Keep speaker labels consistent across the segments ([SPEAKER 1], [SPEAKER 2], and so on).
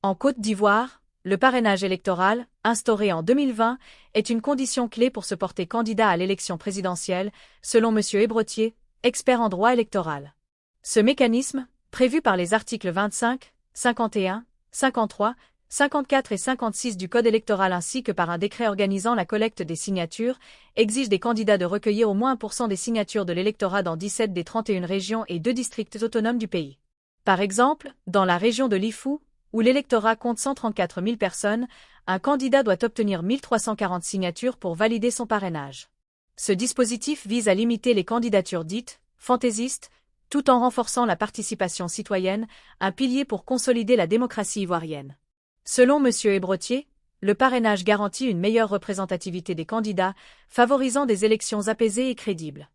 [SPEAKER 1] En Côte d'Ivoire, le parrainage électoral, instauré en 2020, est une condition clé pour se porter candidat à l'élection présidentielle, selon M. Hébretier, expert en droit électoral. Ce mécanisme, prévu par les articles 25, 51, 53, 54 et 56 du Code électoral ainsi que par un décret organisant la collecte des signatures, exige des candidats de recueillir au moins 1% des signatures de l'électorat dans 17 des 31 régions et 2 districts autonomes du pays. Par exemple, dans la région de l'Ifou, où l'électorat compte 134 000 personnes, un candidat doit obtenir 1340 signatures pour valider son parrainage. Ce dispositif vise à limiter les candidatures dites « fantaisistes », tout en renforçant la participation citoyenne, un pilier pour consolider la démocratie ivoirienne. Selon M. Hébretier, le parrainage garantit une meilleure représentativité des candidats, favorisant des élections apaisées et crédibles.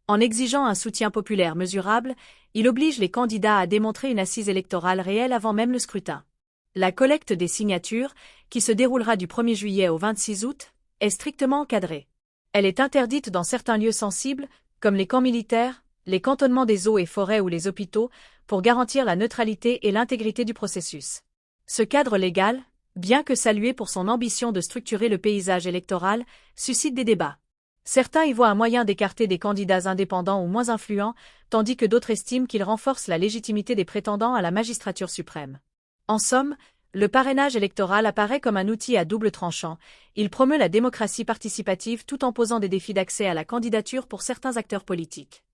[SPEAKER 1] En exigeant un soutien populaire mesurable, il oblige les candidats à démontrer une assise électorale réelle avant même le scrutin. La collecte des signatures, qui se déroulera du 1er juillet au 26 août, est strictement encadrée. Elle est interdite dans certains lieux sensibles, comme les camps militaires, les cantonnements des eaux et forêts ou les hôpitaux, pour garantir la neutralité et l'intégrité du processus. Ce cadre légal, bien que salué pour son ambition de structurer le paysage électoral, suscite des débats. Certains y voient un moyen d'écarter des candidats indépendants ou moins influents, tandis que d'autres estiment qu'il renforce la légitimité des prétendants à la magistrature suprême. En somme, le parrainage électoral apparaît comme un outil à double tranchant. Il promeut la démocratie participative tout en posant des défis d'accès à la candidature pour certains acteurs politiques.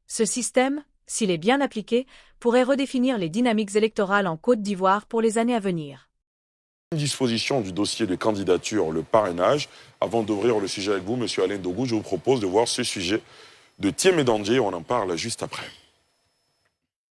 [SPEAKER 1] Ce système, s'il est bien appliqué, pourrait redéfinir les dynamiques électorales en Côte d'Ivoire pour les années à venir.
[SPEAKER 2] Disposition du dossier de candidature, le parrainage. Avant d'ouvrir le sujet avec vous, M. Alain Dogou, je vous propose de voir ce sujet de Thiem Médandier. On en parle juste après.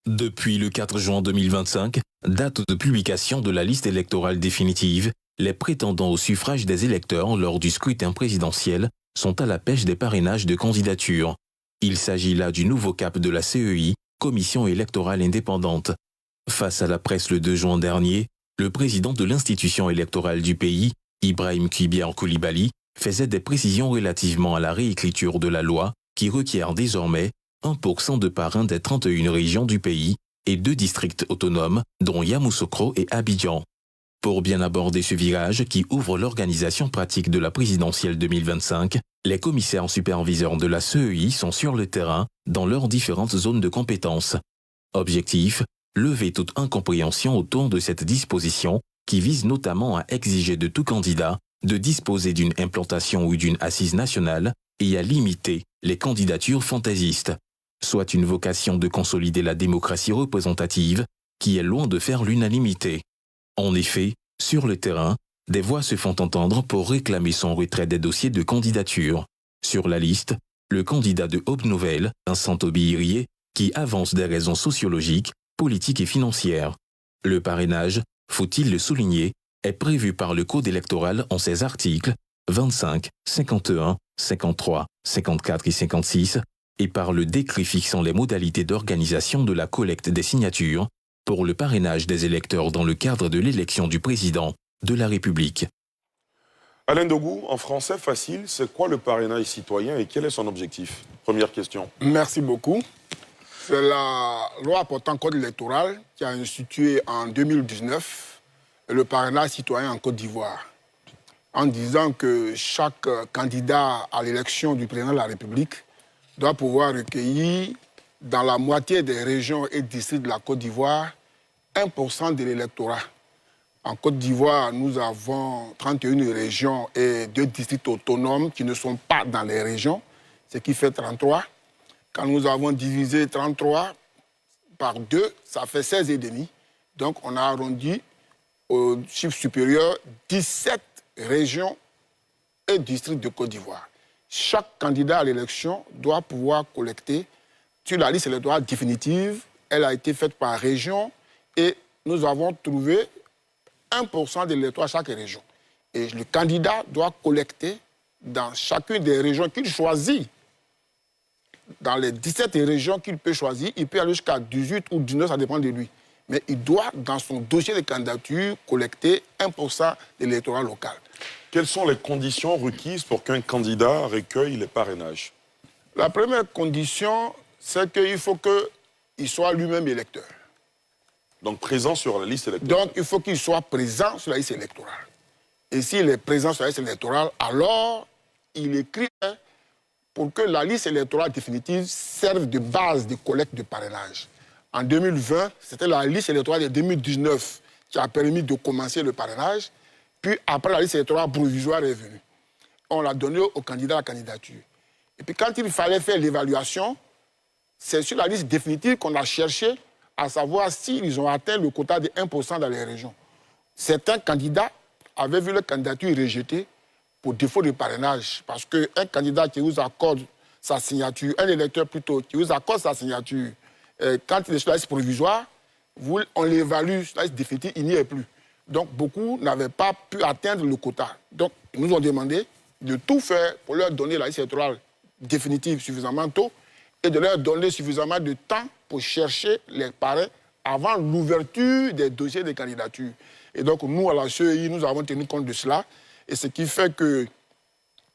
[SPEAKER 3] Depuis le 4 juin 2025, date de publication de la liste électorale définitive, les prétendants au suffrage des électeurs lors du scrutin présidentiel sont à la pêche des parrainages de candidature. Il s'agit là du nouveau cap de la CEI, Commission électorale indépendante. Face à la presse le 2 juin dernier, le président de l'institution électorale du pays, Ibrahim Kibiar Koulibaly, faisait des précisions relativement à la réécriture de la loi qui requiert désormais 1% de parrains des 31 régions du pays et 2 districts autonomes, dont Yamoussoukro et Abidjan. Pour bien aborder ce virage qui ouvre l'organisation pratique de la présidentielle 2025, les commissaires superviseurs de la CEI sont sur le terrain dans leurs différentes zones de compétences. Objectif, lever toute incompréhension autour de cette disposition qui vise notamment à exiger de tout candidat de disposer d'une implantation ou d'une assise nationale et à limiter les candidatures fantaisistes, soit une vocation de consolider la démocratie représentative qui est loin de faire l'unanimité. En effet, sur le terrain, des voix se font entendre pour réclamer son retrait des dossiers de candidature. Sur la liste, le candidat de Aube Nouvelle, Vincent Obihirié, qui avance des raisons sociologiques, politiques et financières. Le parrainage, faut-il le souligner, est prévu par le Code électoral en ses articles 25, 51, 53, 54 et 56 et par le décret fixant les modalités d'organisation de la collecte des signatures pour le parrainage des électeurs dans le cadre de l'élection du président de la République.
[SPEAKER 2] Alain Dogou, en français facile, c'est quoi le parrainage citoyen et quel est son objectif? Première question.
[SPEAKER 4] Merci beaucoup. C'est la loi portant code électoral qui a institué en 2019 le parrainage citoyen en Côte d'Ivoire, en disant que chaque candidat à l'élection du président de la République doit pouvoir recueillir dans la moitié des régions et districts de la Côte d'Ivoire 1% de l'électorat. En Côte d'Ivoire, nous avons 31 régions et 2 districts autonomes qui ne sont pas dans les régions, ce qui fait 33. Quand nous avons divisé 33 par 2, ça fait 16,5. Donc on a arrondi au chiffre supérieur 17 régions et districts de Côte d'Ivoire. Chaque candidat à l'élection doit pouvoir collecter sur la liste électorale définitive. Elle a été faite par région et nous avons trouvé 1% de l'électorat à chaque région. Et le candidat doit collecter dans chacune des régions qu'il choisit. Dans les 17 régions qu'il peut choisir, il peut aller jusqu'à 18 ou 19, ça dépend de lui. Mais il doit, dans son dossier de candidature, collecter 1% de l'électorat local.
[SPEAKER 2] Quelles sont les conditions requises pour qu'un candidat recueille les parrainages?
[SPEAKER 4] La première condition, c'est qu'il faut qu'il soit lui-même électeur.
[SPEAKER 2] Donc présent sur la liste électorale.
[SPEAKER 4] Donc il faut qu'il soit présent sur la liste électorale. Et s'il est présent sur la liste électorale, alors il écrit pour que la liste électorale définitive serve de base de collecte de parrainage. En 2020, c'était la liste électorale de 2019 qui a permis de commencer le parrainage. Puis après, la liste électorale provisoire est venue. On l'a donné aux candidats à la candidature. Et puis quand il fallait faire l'évaluation, c'est sur la liste définitive qu'on a cherché à savoir s'ils ont atteint le quota de 1% dans les régions. Certains candidats avaient vu leur candidature rejetée pour défaut de parrainage. Parce qu'un candidat qui vous accorde sa signature, un électeur plutôt, qui vous accorde sa signature, quand il est sur la liste provisoire, on l'évalue sur la liste définitive, il n'y est plus. Donc beaucoup n'avaient pas pu atteindre le quota. Donc ils nous ont demandé de tout faire pour leur donner la liste électorale définitive suffisamment tôt et de leur donner suffisamment de temps pour chercher les parrains avant l'ouverture des dossiers de candidature. Et donc nous, à la CEI, nous avons tenu compte de cela. Et ce qui fait que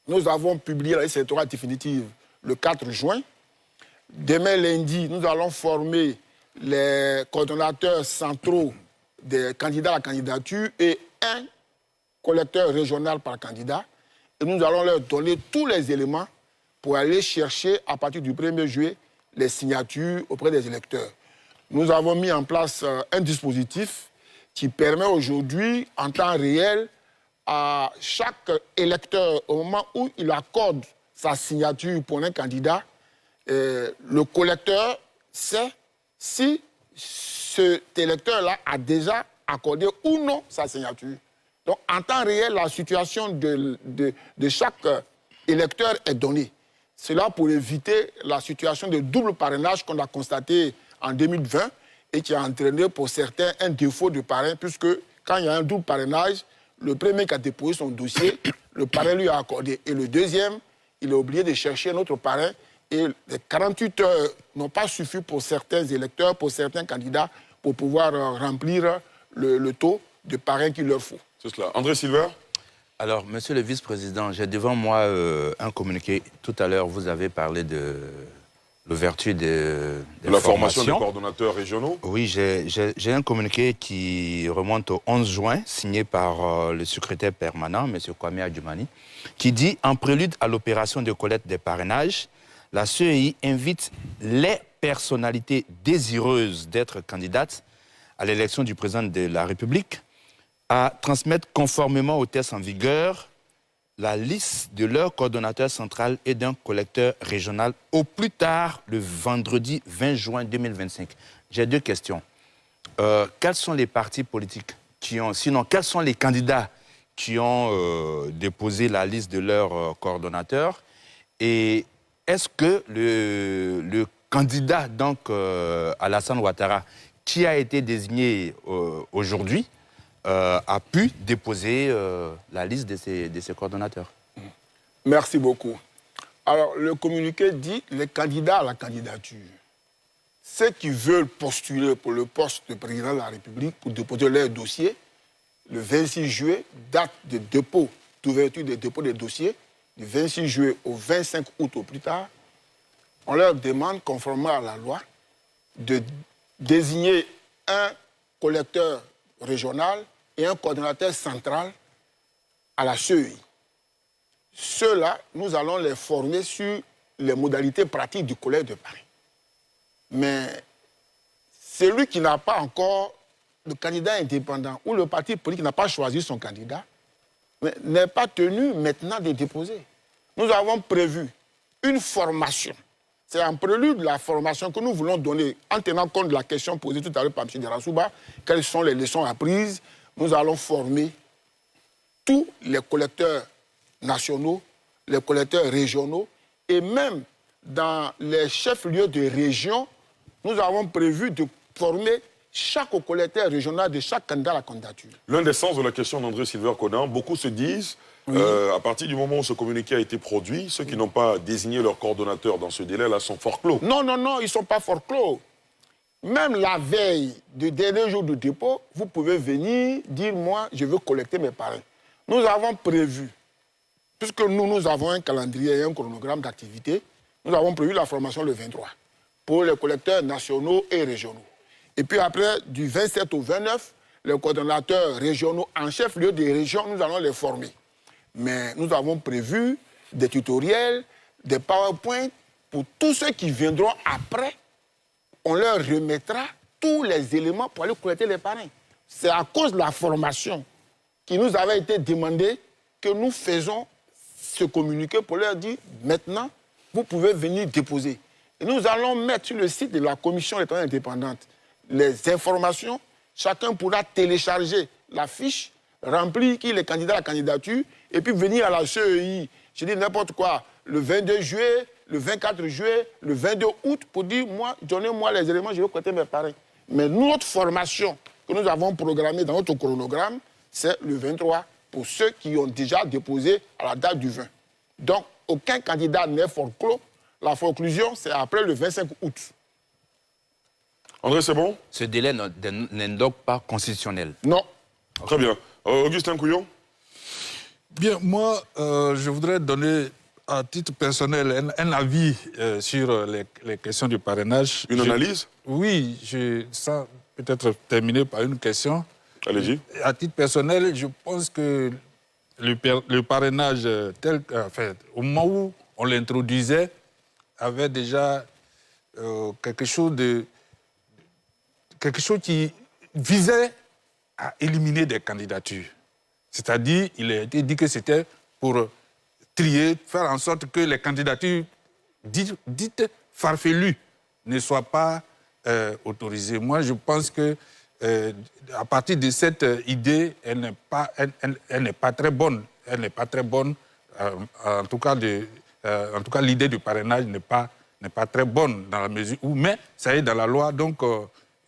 [SPEAKER 4] nous avons publié la liste électorale définitive le 4 juin. Demain lundi, nous allons former les coordonnateurs centraux des candidats à la candidature et un collecteur régional par candidat. Et nous allons leur donner tous les éléments pour aller chercher, à partir du 1er juillet, les signatures auprès des électeurs. Nous avons mis en place un dispositif qui permet aujourd'hui, en temps réel, à chaque électeur, au moment où il accorde sa signature pour un candidat, le collecteur sait si cet électeur-là a déjà accordé ou non sa signature. Donc, en temps réel, la situation de chaque électeur est donnée. Cela pour éviter la situation de double parrainage qu'on a constaté en 2020 et qui a entraîné pour certains un défaut de parrain, puisque quand il y a un double parrainage, le premier qui a déposé son dossier, le parrain lui a accordé. Et le deuxième, il a oublié de chercher un autre parrain. Et les 48 heures n'ont pas suffi pour certains électeurs, pour certains candidats, pour pouvoir remplir le taux de parrain qu'il leur faut.
[SPEAKER 2] C'est cela. André Silver?
[SPEAKER 5] Alors, monsieur le vice-président, j'ai devant moi un communiqué. Tout à l'heure, vous avez parlé de l'ouverture de
[SPEAKER 2] la formation des coordonnateurs régionaux.
[SPEAKER 5] Oui, j'ai un communiqué qui remonte au 11 juin, signé par le secrétaire permanent, M. Kwame Adjumani, qui dit « En prélude à l'opération de collecte des parrainages, la CEI invite les personnalités désireuses d'être candidates à l'élection du président de la République à transmettre conformément aux tests en vigueur la liste de leur coordonnateur central et d'un collecteur régional au plus tard le vendredi 20 juin 2025. J'ai deux questions. Quels sont les partis politiques qui ont, sinon quels sont les candidats qui ont déposé la liste de leur coordonnateur? Et est-ce que le candidat, donc Alassane Ouattara, qui a été désigné aujourd'hui, a pu déposer la liste de ses coordonnateurs?
[SPEAKER 4] Merci beaucoup. Alors, le communiqué dit les candidats à la candidature. Ceux qui veulent postuler pour le poste de président de la République pour déposer leur dossier, le 26 juillet, date de dépôt, d'ouverture des dépôts des dossiers, du 26 juillet au 25 août au plus tard, on leur demande, conformément à la loi, de désigner un collecteur régional et un coordonnateur central à la CEI. Ceux-là, nous allons les former sur les modalités pratiques du collecte de parrain. Mais celui qui n'a pas encore le candidat indépendant ou le parti politique n'a pas choisi son candidat, n'est pas tenu maintenant de déposer. Nous avons prévu une formation. C'est en prélude de la formation que nous voulons donner, en tenant compte de la question posée tout à l'heure par M. Derassouba, quelles sont les leçons apprises. Nous allons former tous les collecteurs nationaux, les collecteurs régionaux, et même dans les chefs-lieux de région, nous avons prévu de former chaque collecteur régional de chaque candidat à la candidature.
[SPEAKER 2] L'un des sens de la question d'André Silver-Conan, beaucoup se disent, à partir du moment où ce communiqué a été produit, ceux qui n'ont pas désigné leur coordonnateur dans ce délai-là sont fort clos.
[SPEAKER 4] Non, non, non, ils ne sont pas fort clos. Même la veille du dernier jour de dépôt, vous pouvez venir dire, moi, je veux collecter mes parrains. Nous avons prévu, puisque nous avons un calendrier et un chronogramme d'activité, nous avons prévu la formation le 23 pour les collecteurs nationaux et régionaux. Et puis après, du 27 au 29, les coordonnateurs régionaux en chef-lieu des régions, nous allons les former. Mais nous avons prévu des tutoriels, des PowerPoint pour tous ceux qui viendront après. On leur remettra tous les éléments pour aller collecter les parrains. C'est à cause de la formation qui nous avait été demandée que nous faisons ce communiqué pour leur dire maintenant, vous pouvez venir déposer. Et nous allons mettre sur le site de la commission électorale indépendante les informations. Chacun pourra télécharger la fiche, remplir qui est le candidat à la candidature, et puis venir à la CEI, je dis n'importe quoi, le 22 juillet, le 24 juillet, le 22 août, pour dire, moi, donnez-moi les éléments, je vais collecter mes parrains. Mais notre formation que nous avons programmée dans notre chronogramme, c'est le 23 pour ceux qui ont déjà déposé à la date du 20. Donc, aucun candidat n'est forclos. La forclusion, c'est après le 25 août.
[SPEAKER 2] André, c'est bon?
[SPEAKER 5] Ce délai n'est donc pas constitutionnel.
[SPEAKER 4] Non.
[SPEAKER 2] Très bien. Augustin Couillon?
[SPEAKER 6] Bien, moi, je voudrais donner à titre personnel un avis sur les questions du parrainage.
[SPEAKER 2] Une analyse?
[SPEAKER 6] Oui, sans peut-être terminer par une question.
[SPEAKER 2] Allez-y.
[SPEAKER 6] À titre personnel, je pense que le parrainage, au moment où on l'introduisait, avait déjà quelque chose qui visait à éliminer des candidatures. C'est-à-dire, il a été dit que c'était pour trier, faire en sorte que les candidatures dites farfelues ne soient pas autorisées. Moi, je pense que à partir de cette idée, elle n'est pas très bonne. Elle n'est pas très bonne. En tout cas, l'idée du parrainage n'est pas très bonne dans la mesure où, mais ça est dans la loi. Donc,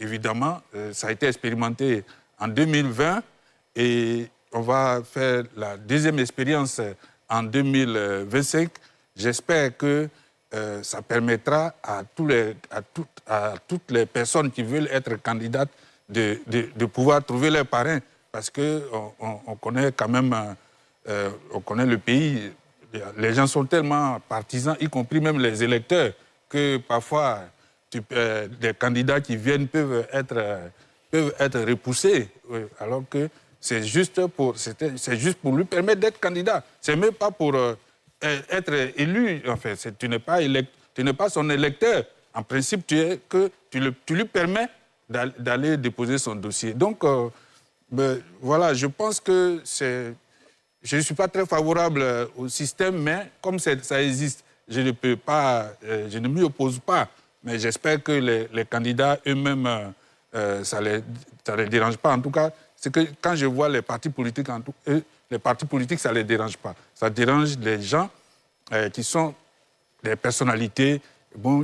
[SPEAKER 6] évidemment, ça a été expérimenté en 2020 et on va faire la deuxième expérience en 2025. J'espère que ça permettra à toutes les personnes qui veulent être candidates de pouvoir trouver leurs parrains. Parce qu'on connaît quand même, on connaît le pays, les gens sont tellement partisans, y compris même les électeurs, que parfois des candidats qui viennent peuvent être repoussés, alors que c'est juste pour lui permettre d'être candidat. C'est même pas pour être élu. En fait, tu n'es pas son électeur. En principe, tu lui permets d'aller déposer son dossier. Donc, voilà, je pense que je ne suis pas très favorable au système, mais comme ça existe, je ne m'y oppose pas. Mais j'espère que les candidats eux-mêmes, ça ne les dérange pas. En tout cas, c'est que quand je vois les partis politiques, ça ne les dérange pas. Ça dérange les gens qui sont des personnalités,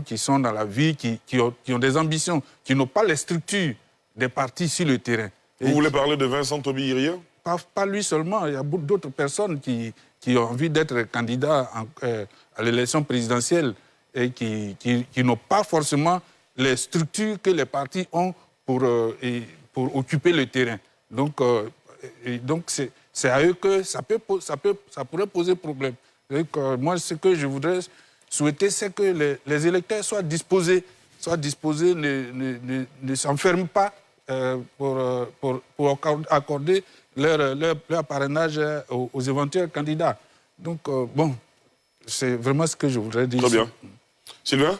[SPEAKER 6] qui sont dans la vie, qui ont des ambitions, qui n'ont pas les structures des partis sur le terrain.
[SPEAKER 2] Vous voulez parler de Vincent Toby-Iria?
[SPEAKER 6] Pas lui seulement, il y a beaucoup d'autres personnes qui ont envie d'être candidats à l'élection présidentielle et qui n'ont pas forcément les structures que les partis ont pour occuper le terrain. Donc c'est à eux que ça pourrait poser problème. Donc, moi, ce que je voudrais souhaiter, c'est que les électeurs soient disposés, ne s'enferment pas pour accorder leur parrainage aux éventuels candidats. Donc, c'est vraiment ce que je voudrais dire.
[SPEAKER 2] Très bien. Sylvain?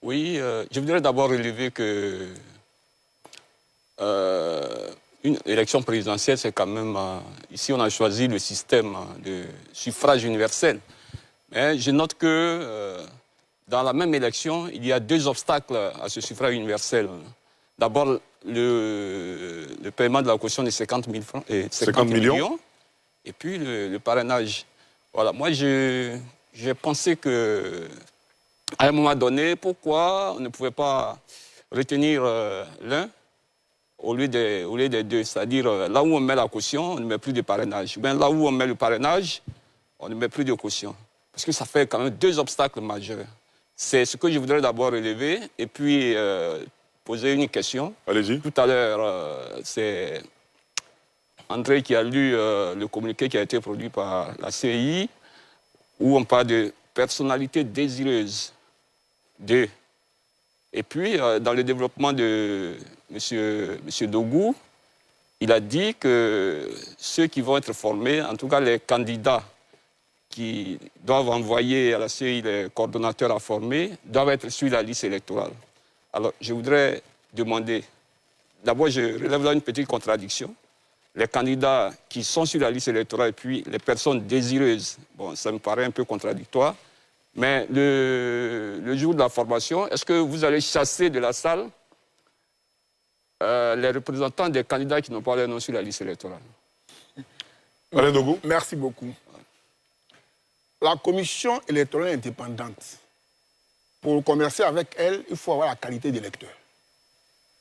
[SPEAKER 7] Oui, je voudrais d'abord relever que une élection présidentielle, c'est quand même... ici, on a choisi le système de suffrage universel. Mais je note que dans la même élection, il y a deux obstacles à ce suffrage universel. D'abord, le paiement de la caution de 50 000 francs et 50 millions. Et puis le parrainage. Voilà, moi, j'ai pensé que à un moment donné, pourquoi on ne pouvait pas retenir l'un au lieu des deux? C'est-à-dire, là où on met la caution, on ne met plus de parrainage. Bien, là où on met le parrainage, on ne met plus de caution. Parce que ça fait quand même deux obstacles majeurs. C'est ce que je voudrais d'abord relever et puis poser une question.
[SPEAKER 2] Allez-y.
[SPEAKER 7] Tout à l'heure, c'est André qui a lu le communiqué qui a été produit par la CEI, où on parle de personnalité désireuse. Et puis, dans le développement de M. Dogou, il a dit que ceux qui vont être formés, en tout cas les candidats qui doivent envoyer à la CEI les coordonnateurs à former, doivent être sur la liste électorale. Alors, je voudrais demander, d'abord, je relève là une petite contradiction. Les candidats qui sont sur la liste électorale et puis les personnes désireuses, bon, ça me paraît un peu contradictoire. Mais le jour de la formation, est-ce que vous allez chasser de la salle les représentants des candidats qui n'ont pas leur nom sur la liste électorale?
[SPEAKER 2] Alain Dogou.
[SPEAKER 4] Merci beaucoup. La commission électorale indépendante, pour commercer avec elle, il faut avoir la qualité d'électeur.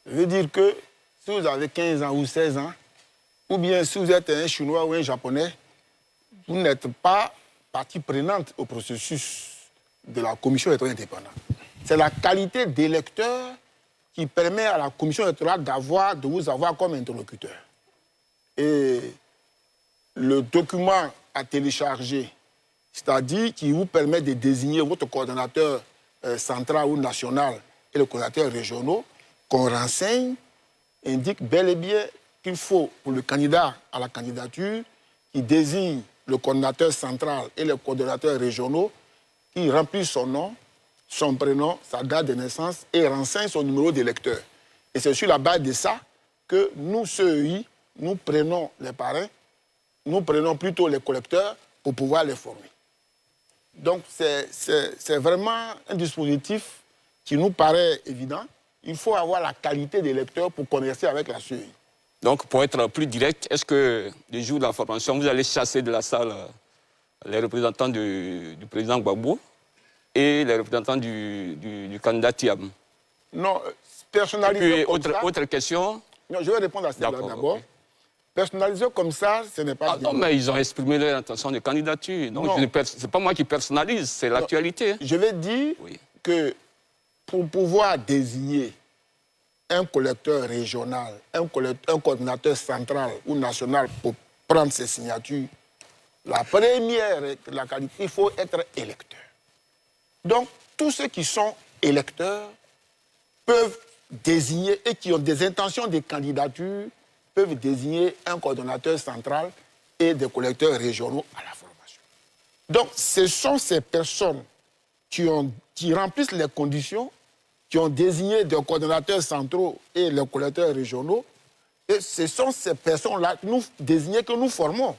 [SPEAKER 4] Je veux dire que si vous avez 15 ans ou 16 ans, ou bien si vous êtes un Chinois ou un Japonais, vous n'êtes pas partie prenante au processus de la commission électorale indépendante. C'est la qualité d'électeur qui permet à la commission électorale de vous avoir comme interlocuteur. Et le document à télécharger, c'est-à-dire qui vous permet de désigner votre coordonnateur central ou national et le coordonnateur régionaux, qu'on renseigne, indique bel et bien qu'il faut, pour le candidat à la candidature, qui désigne le coordonnateur central et le coordonnateur régionaux, qui remplissent son nom, son prénom, sa date de naissance et renseigne son numéro d'électeur. Et c'est sur la base de ça que nous, CEI, nous prenons les parrains, nous prenons plutôt les collecteurs pour pouvoir les former. Donc c'est vraiment un dispositif qui nous paraît évident. Il faut avoir la qualité d'électeur pour commercer avec la CEI.
[SPEAKER 7] Donc, pour être plus direct, est-ce que le jour de la formation, vous allez chasser de la salle les représentants du président Gbagbo et les représentants du candidat Thiam?
[SPEAKER 4] Non, personnalisé
[SPEAKER 7] et puis,
[SPEAKER 4] comme ça...
[SPEAKER 7] autre question.
[SPEAKER 4] Non, je vais répondre à celle-là d'abord. Okay. Personnalisé comme ça, ce n'est pas...
[SPEAKER 7] non, mais ils ont exprimé leur intention de candidature. Donc, ce n'est pas moi qui personnalise, c'est l'actualité.
[SPEAKER 4] Je vais dire que pour pouvoir désigner un collecteur régional, un coordinateur central ou national pour prendre ses signatures, la première, la qualité, il faut être électeur. Donc, tous ceux qui sont électeurs peuvent désigner et qui ont des intentions de candidature peuvent désigner un coordonnateur central et des collecteurs régionaux à la formation. Donc, ce sont ces personnes qui remplissent les conditions, qui ont désigné des coordonnateurs centraux et les collecteurs régionaux, et ce sont ces personnes-là que nous désignons, que nous formons.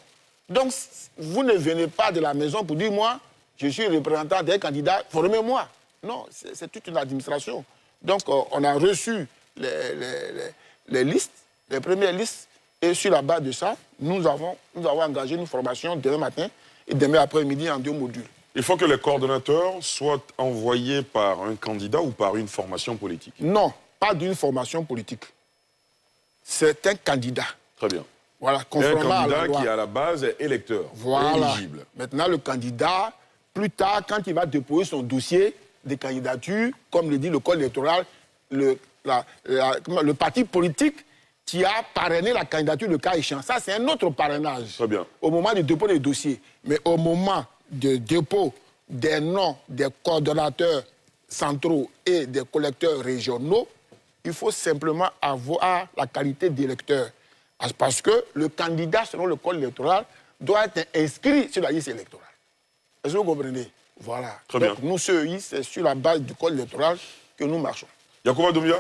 [SPEAKER 4] Donc, vous ne venez pas de la maison pour dire, moi, je suis représentant des candidats, formez-moi. Non, c'est toute une administration. Donc, on a reçu les listes, les premières listes, et sur la base de ça, nous avons engagé une formation demain matin et demain après-midi en 2 modules.
[SPEAKER 2] Il faut que les coordonnateurs soient envoyés par un candidat ou par une formation politique?
[SPEAKER 4] Non, pas d'une formation politique. C'est un candidat.
[SPEAKER 2] Très bien.
[SPEAKER 4] Voilà,
[SPEAKER 2] conformément à la loi. Qui, à la base, est électeur, éligible.
[SPEAKER 4] Maintenant, le candidat, plus tard, quand il va déposer son dossier de candidature, comme le dit le code électoral, le parti politique qui a parrainé la candidature, le cas échéant. Ça, c'est un autre parrainage.
[SPEAKER 2] Très bien.
[SPEAKER 4] Au moment du dépôt des dossiers. Mais au moment de dépôt des noms des coordonnateurs centraux et des collecteurs régionaux, il faut simplement avoir la qualité d'électeur. Parce que le candidat, selon le code électoral, doit être inscrit sur la liste électorale. Est-ce que vous comprenez? Voilà.
[SPEAKER 2] Très
[SPEAKER 4] Donc,
[SPEAKER 2] bien.
[SPEAKER 4] nous, CEI, c'est sur la base du code électoral que nous marchons.
[SPEAKER 2] Yacouba Doumbia?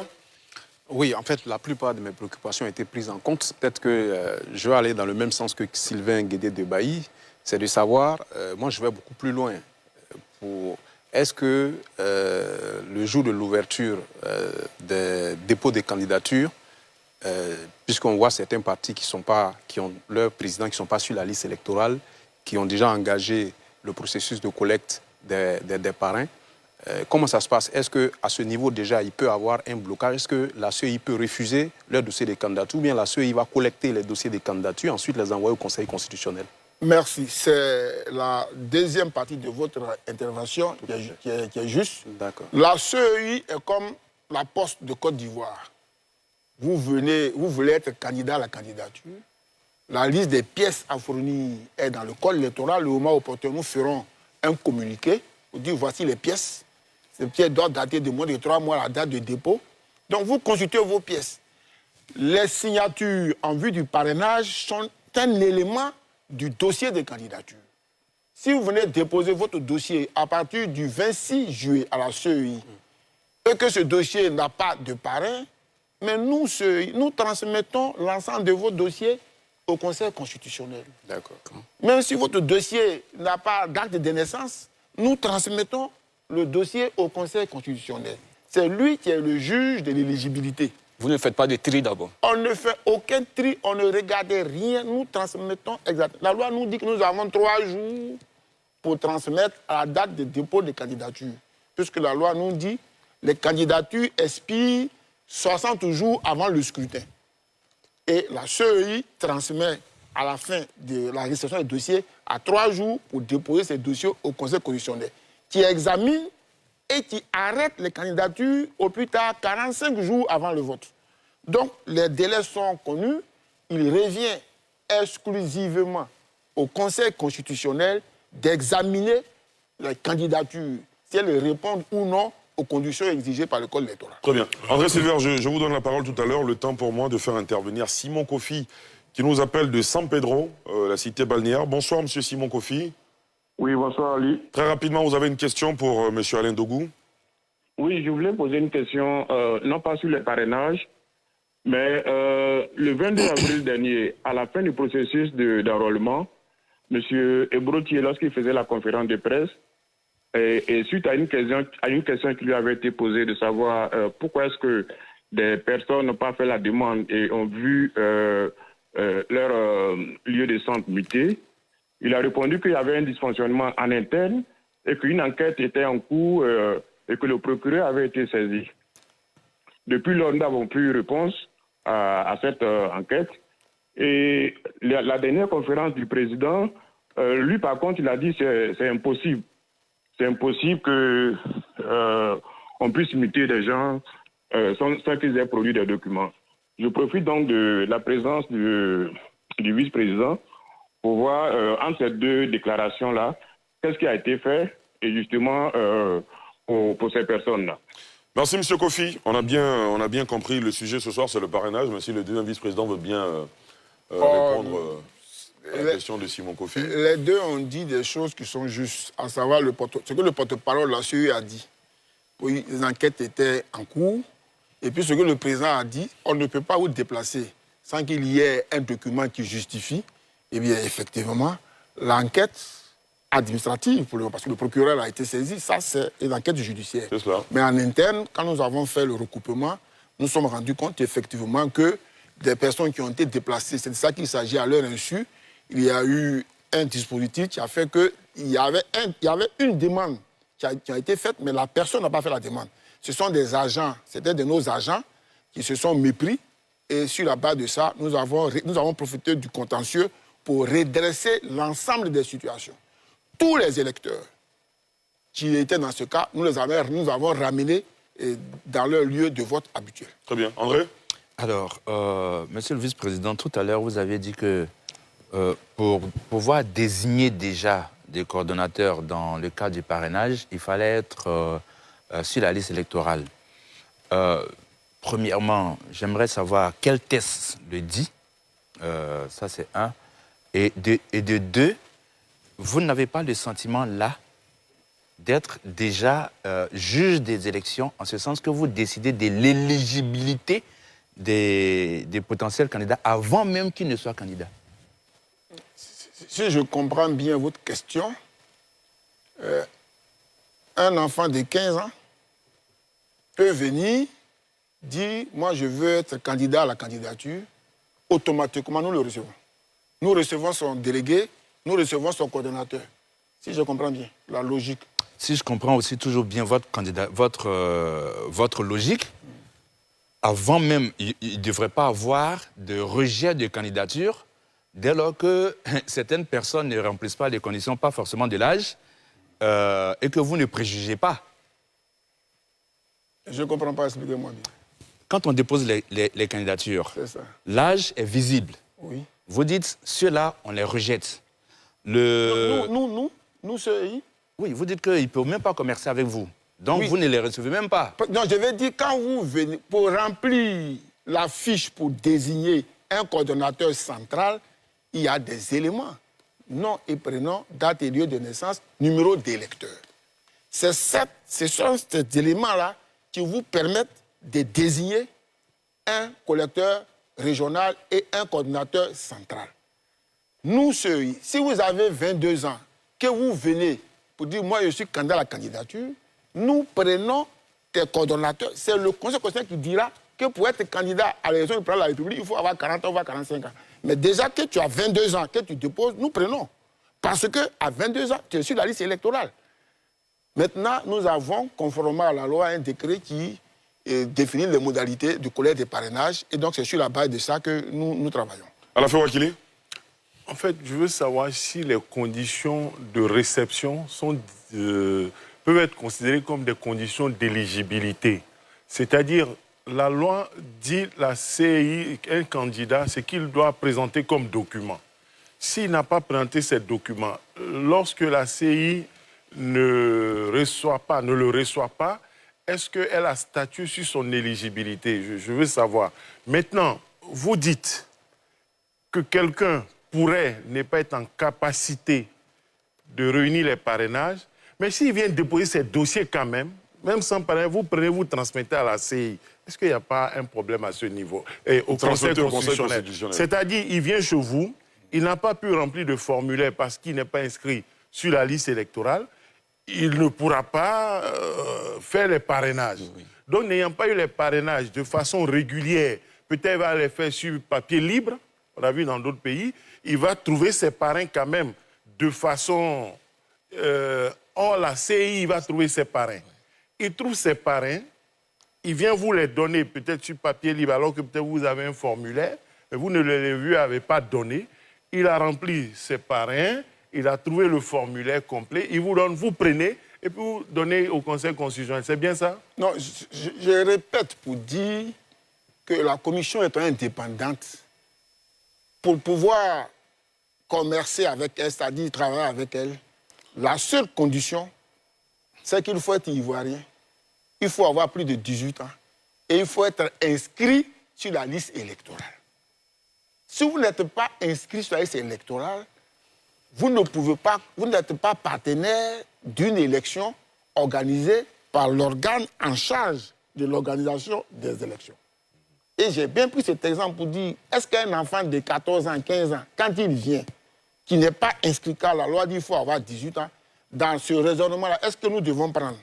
[SPEAKER 8] Oui, en fait, la plupart de mes préoccupations ont été prises en compte. Peut-être que je vais aller dans le même sens que Sylvain Guédé de Bailly. C'est de savoir, moi je vais beaucoup plus loin. Est-ce que le jour de l'ouverture des dépôts des candidatures, puisqu'on voit certains partis qui ont leurs présidents qui ne sont pas sur la liste électorale, qui ont déjà engagé le processus de collecte des parrains, comment ça se passe? Est-ce qu'à ce niveau déjà il peut y avoir un blocage? Est-ce que la CEI peut refuser leur dossier de candidature ou bien la CEI va collecter les dossiers de candidature et ensuite les envoyer au Conseil constitutionnel?
[SPEAKER 4] Merci. C'est la deuxième partie de votre intervention qui est juste.
[SPEAKER 8] D'accord.
[SPEAKER 4] La CEI est comme la Poste de Côte d'Ivoire. Vous voulez être candidat à la candidature. La liste des pièces à fournir est dans le code électoral. Le moment opportun, nous ferons un communiqué pour dire voici les pièces. Ces pièces doivent dater de moins de 3 mois à la date de dépôt. Donc vous consultez vos pièces. les signatures en vue du parrainage sont un élément du dossier de candidature. Si vous venez déposer votre dossier à partir du 26 juillet à la CEI et que ce dossier n'a pas de parrain, mais nous, CEI, nous transmettons l'ensemble de vos dossiers au Conseil constitutionnel.
[SPEAKER 7] D'accord.
[SPEAKER 4] Même si votre dossier n'a pas d'acte de naissance, nous transmettons le dossier au Conseil constitutionnel. C'est lui qui est le juge de l'éligibilité.
[SPEAKER 7] Vous ne faites pas de tri d'abord?
[SPEAKER 4] On ne fait aucun tri, on ne regarde rien, nous transmettons exactement. La loi nous dit que nous avons 3 jours pour transmettre à la date de dépôt de candidature. Puisque la loi nous dit que les candidatures expirent 60 jours avant le scrutin. Et la CEI transmet à la fin de la réception des dossiers à 3 jours pour déposer ces dossiers au Conseil constitutionnel, qui examine et qui arrête les candidatures au plus tard 45 jours avant le vote. Donc, les délais sont connus. Il revient exclusivement au Conseil constitutionnel d'examiner les candidatures, si elles répondent ou non aux conditions exigées par le Code électoral.
[SPEAKER 2] Très bien. André Silver, je vous donne la parole tout à l'heure. Le temps pour moi de faire intervenir Simon Kofi, qui nous appelle de San Pedro, la cité balnéaire. Bonsoir, monsieur Simon Kofi.
[SPEAKER 9] Oui, bonsoir Ali.
[SPEAKER 2] Très rapidement, vous avez une question pour monsieur Alain Dogou?
[SPEAKER 9] Oui, je voulais poser une question, non pas sur les parrainages, mais le 22 avril dernier, à la fin du processus d'enrôlement, M. Ebrotier, lorsqu'il faisait la conférence de presse, et suite à une question qui lui avait été posée de savoir pourquoi est-ce que des personnes n'ont pas fait la demande et ont vu leur lieu de centre muté, il a répondu qu'il y avait un dysfonctionnement en interne et qu'une enquête était en cours et que le procureur avait été saisi. Depuis lors, nous n'avons plus eu réponse à cette enquête. Et la dernière conférence du président, lui par contre, il a dit que c'est impossible. C'est impossible qu'on puisse muter des gens sans qu'ils aient produit des documents. Je profite donc de la présence du vice-président pour voir entre ces deux déclarations-là, qu'est-ce qui a été fait et justement pour ces personnes-là.
[SPEAKER 2] Merci, monsieur Kofi. On a bien compris le sujet ce soir, c'est le parrainage, mais si le deuxième vice-président veut bien répondre à la question de Simon Kofi.
[SPEAKER 4] Les deux ont dit des choses qui sont justes, à savoir ce que le porte-parole de la CEI a dit. Oui, les enquêtes étaient en cours, et puis ce que le président a dit, on ne peut pas vous déplacer sans qu'il y ait un document qui justifie. Eh bien, effectivement, l'enquête administrative, parce que le procureur a été saisi, ça c'est une enquête judiciaire.
[SPEAKER 2] C'est cela.
[SPEAKER 4] Mais en interne, quand nous avons fait le recoupement, nous nous sommes rendus compte effectivement que des personnes qui ont été déplacées, c'est de ça qu'il s'agit à leur insu. Il y a eu un dispositif qui a fait qu'il y avait une demande qui a été faite, mais la personne n'a pas fait la demande. Ce sont des agents, c'était de nos agents qui se sont mépris. Et sur la base de ça, nous avons profité du contentieux pour redresser l'ensemble des situations. Tous les électeurs qui étaient dans ce cas, nous avons ramenés dans leur lieu de vote habituel.
[SPEAKER 2] Très bien. André?
[SPEAKER 5] Alors, monsieur le vice-président, tout à l'heure, vous avez dit que pour pouvoir désigner déjà des coordonnateurs dans le cadre du parrainage, il fallait être sur la liste électorale. Premièrement, j'aimerais savoir quel test le dit. Ça, c'est un. Et de deux, vous n'avez pas le sentiment, là, d'être déjà juge des élections, en ce sens que vous décidez de l'éligibilité des potentiels candidats avant même qu'ils ne soient candidats.
[SPEAKER 4] Si je comprends bien votre question, un enfant de 15 ans peut venir dire « moi je veux être candidat à la candidature », automatiquement nous le recevons. Nous recevons son délégué, nous recevons son coordonnateur. Si je comprends bien la logique.
[SPEAKER 5] Si je comprends aussi toujours bien votre logique, avant même, il ne devrait pas avoir de rejet de candidature dès lors que certaines personnes ne remplissent pas les conditions, pas forcément de l'âge, et que vous ne préjugez pas.
[SPEAKER 4] Je ne comprends pas, expliquez-moi bien.
[SPEAKER 5] Quand on dépose les candidatures,
[SPEAKER 4] l'âge
[SPEAKER 5] est visible.
[SPEAKER 4] Oui.
[SPEAKER 5] Vous dites, ceux-là, on les rejette.
[SPEAKER 4] Nous, CEI.
[SPEAKER 5] Oui, vous dites qu'ils ne peuvent même pas commercer avec vous. Donc, vous ne les recevez même pas.
[SPEAKER 4] Non, je vais dire, quand vous venez pour remplir la fiche pour désigner un coordonnateur central, il y a des éléments. Nom et prénom, date et lieu de naissance, numéro d'électeur. Ce sont ces éléments-là qui vous permettent de désigner un collecteur régional et un coordonnateur central. Nous, si vous avez 22 ans, que vous venez pour dire « moi, je suis candidat à la candidature », nous prenons des coordonnateurs. C'est le Conseil constitutionnel qui dira que pour être candidat à l'élection du président de la République, il faut avoir 40 ans, voire 45 ans. Mais déjà que tu as 22 ans, que tu déposes, nous prenons. Parce qu'à 22 ans, tu es sur la liste électorale. Maintenant, nous avons, conformément à la loi, un décret qui définit les modalités du collecte des parrainages. Et donc, c'est sur la base de ça que nous travaillons.
[SPEAKER 2] À la fin, Wakili?
[SPEAKER 10] En fait, je veux savoir si les conditions de réception peuvent être considérées comme des conditions d'éligibilité. C'est-à-dire, la loi dit la CEI, un candidat, ce qu'il doit présenter comme document. S'il n'a pas présenté ces documents, lorsque la CEI ne le reçoit pas, est-ce qu'elle a statut sur son éligibilité? Je veux savoir. Maintenant, vous dites que quelqu'un pourrait ne pas être en capacité de réunir les parrainages, mais s'il vient déposer ses dossiers quand même sans parrainage, vous transmettez à la CEI. Est-ce qu'il n'y a pas un problème à ce niveau? Et au Conseil constitutionnel. C'est-à-dire, il vient chez vous, il n'a pas pu remplir de formulaire parce qu'il n'est pas inscrit sur la liste électorale, il ne pourra pas faire les parrainages. Oui. Donc, n'ayant pas eu les parrainages de façon régulière, peut-être il va les faire sur papier libre, on l'a vu dans d'autres pays, il va trouver ses parrains quand même de façon... Or, la CEI, il va trouver ses parrains. Il trouve ses parrains, il vient vous les donner peut-être sur papier libre, alors que peut-être vous avez un formulaire, mais vous ne lui avez pas donné. Il a rempli ses parrains, il a trouvé le formulaire complet, il vous donne, vous prenez, et puis vous donnez au Conseil constitutionnel. C'est bien ça? Non,
[SPEAKER 4] je répète pour dire que la commission est indépendante. Pour pouvoir commercer avec elle, c'est-à-dire travailler avec elle, la seule condition, c'est qu'il faut être ivoirien. Il faut avoir plus de 18 ans. Et il faut être inscrit sur la liste électorale. Si vous n'êtes pas inscrit sur la liste électorale, vous n'êtes pas partenaire d'une élection organisée par l'organe en charge de l'organisation des élections. Et j'ai bien pris cet exemple pour dire, est-ce qu'un enfant de 14 ans, 15 ans, quand il vient, qui n'est pas inscrit car la loi dit qu'il faut avoir 18 ans, dans ce raisonnement-là, est-ce que nous devons prendre?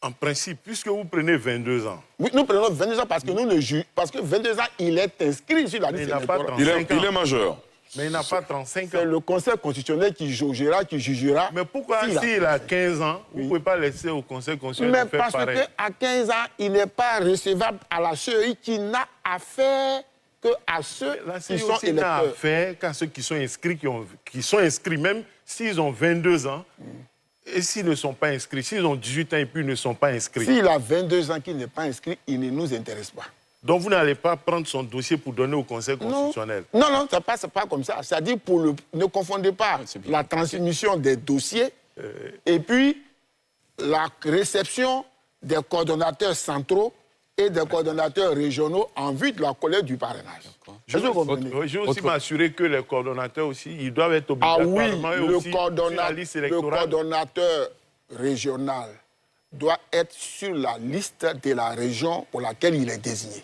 [SPEAKER 10] En principe, puisque vous prenez 22 ans.
[SPEAKER 4] Oui, nous prenons 22 ans parce que nous le jugeons. Parce que 22 ans, il est inscrit sur la liste électorale.
[SPEAKER 2] Il est majeur.
[SPEAKER 10] Mais il n'a pas 35 ans.
[SPEAKER 4] C'est le Conseil constitutionnel qui jugera.
[SPEAKER 10] Mais pourquoi s'il a 15 ans, vous ne pouvez pas laisser au Conseil constitutionnel de faire pareil?
[SPEAKER 4] Mais parce qu'à 15 ans, il n'est pas recevable à la CEI qui n'a affaire qu'à ceux qui sont électeurs.
[SPEAKER 10] N'a affaire qu'à ceux qui sont inscrits, qui sont inscrits même s'ils ont 22 ans. Et s'ils ne sont pas inscrits, s'ils ont 18 ans et puis ne sont pas inscrits.
[SPEAKER 4] S'il a 22 ans qu'il n'est pas inscrit, il ne nous intéresse pas.
[SPEAKER 10] Donc vous n'allez pas prendre son dossier pour donner au Conseil constitutionnel?
[SPEAKER 4] Non, ça ne passe pas comme ça. C'est-à-dire, ne confondez pas la transmission des dossiers et puis la réception des coordonnateurs centraux et des coordonnateurs régionaux en vue de la collecte du parrainage.
[SPEAKER 10] Je veux aussi m'assurer que les coordonnateurs aussi, ils doivent être obligatoirement
[SPEAKER 4] le coordonnateur régional doit être sur la liste de la région pour laquelle il est désigné.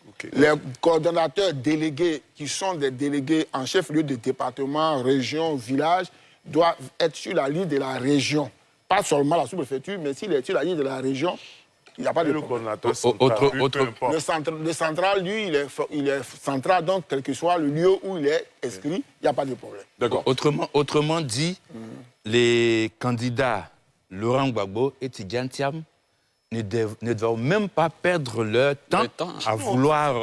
[SPEAKER 4] Okay. Les coordonnateurs délégués, qui sont des délégués en chef-lieu de département, région, village, doivent être sur la liste de la région. Pas seulement la sous-préfecture, mais s'il est sur la liste de la région, il n'y a pas de problème. Le central, lui, il est central, donc quel que soit le lieu où il est inscrit, il n'y a pas de problème.
[SPEAKER 5] D'accord. Autrement dit, les candidats Laurent Gbagbo et Tidjane Thiam ne doivent même pas perdre leur temps à vouloir,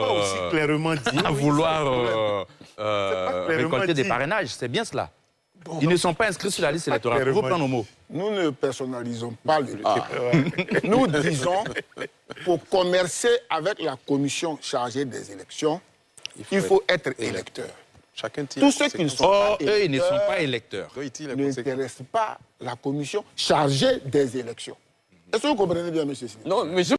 [SPEAKER 5] récolter des parrainages. C'est bien cela. Bon, ils ne sont pas inscrits sur la liste électorale. Vous prenez nos mots.
[SPEAKER 4] Nous ne personnalisons pas le Nous disons, pour commercer avec la commission chargée des élections, il faut être électeur. Tous ceux qui ne sont pas électeurs,
[SPEAKER 5] eux, ils ne sont pas électeurs.
[SPEAKER 4] N'intéressent pas la commission chargée des élections. Est-ce que vous comprenez bien, M. Sini?
[SPEAKER 7] Non, mais